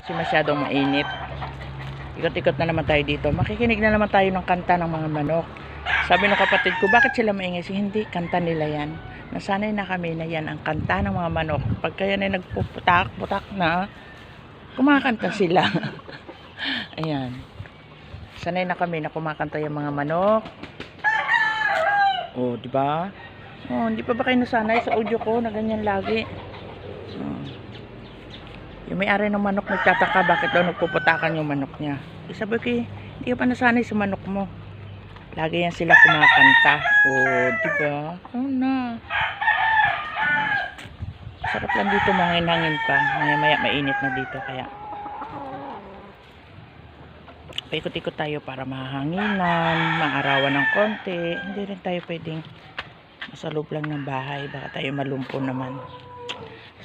kasi masyadong mainit. Ikot-ikot na naman tayo dito. Makikinig na naman tayo ng kanta ng mga manok. Sabi ng kapatid ko, bakit sila maingay? Hindi, kanta nila yan. Nasanay na kami na yan ang kanta ng mga manok. Pag kaya na nagpuputak-putak na, kumakanta sila. Ayan. Sanay na kami na kumakanta yung mga manok. Oh, di ba? Oh, hindi pa ba kayo nasanay sa audio ko na ganyan lagi? Yung may-ari ng manok nagtataka bakit daw nagpuputakan yung manok niya. Sabi ko, hindi ka pa nasanay sa manok mo. Lagi yan sila kumakanta. Oh, di ba? Oh na. Sarap lang dito, mangin-hangin pa. Maya-maya mainit na dito kaya. Paikot-ikot tayo para mahanginan, maarawan ng konti. Hindi rin tayo pwedeng nasa loob lang ng bahay. Baka tayo malumpo naman.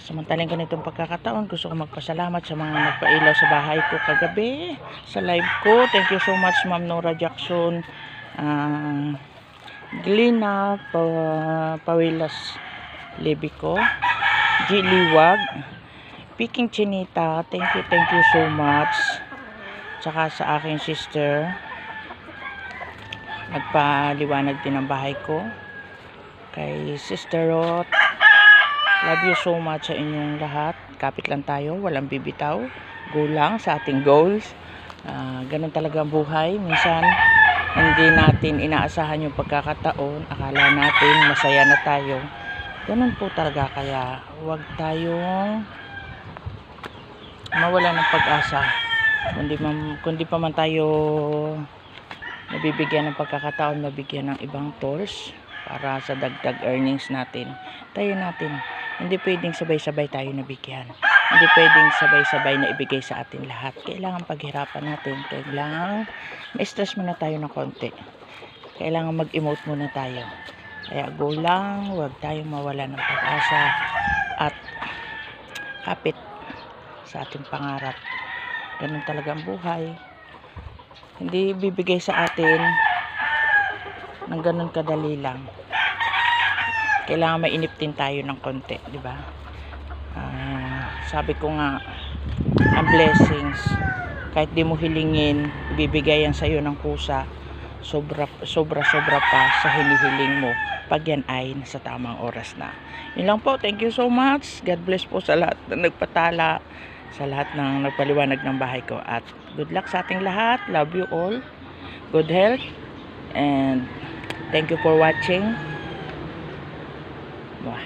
Samantalang ganitong pagkakataon, gusto ko magpasalamat sa mga nagpailaw sa bahay ko kagabi, sa live ko. Thank you so much, Ma'am Nora Jackson, Glina Pawilas Lebico, G. Liwag, Piking Chinita. Thank you so much. Tsaka sa aking sister, nagpaliwanag din ang bahay ko. Kay Sister Rot, love you so much sa inyong lahat. Kapit lang tayo, walang bibitaw. Go lang sa ating goals. Ganun talaga ang buhay. Minsan, hindi natin inaasahan yung pagkakataon. Akala natin masaya na tayo. Ganun po talaga. Kaya huwag tayong mawala ng pag-asa. Kundi pa man tayo nabibigyan ng pagkakataon, mabigyan ng ibang tools para sa dagdag earnings natin. Tayo natin. Hindi pwedeng sabay-sabay tayo nabigyan. Hindi pwedeng sabay-sabay na ibigay sa atin lahat. Kailangan paghirapan natin. Kailangan ma-stress muna tayo ng konti. Kailangan mag-emote muna tayo. Kaya go lang. Huwag tayong mawala ng pag-asa. At kapit sa ating pangarap. Ganun talaga ang buhay. Hindi bibigay sa atin ng ganun kadali lang. Kailangan mainip din tayo ng konti, di ba? Sabi ko nga, ang blessings, kahit di mo hilingin, ibibigay yan sa iyo ng kusa, sobra pa sa hinihiling mo, pag yan ay nasa tamang oras na. Yun lang po, thank you so much. God bless po sa lahat na nagpatala, sa lahat ng nagpaliwanag ng bahay ko. At good luck sa ating lahat. Love you all. Good health. And thank you for watching. Wah.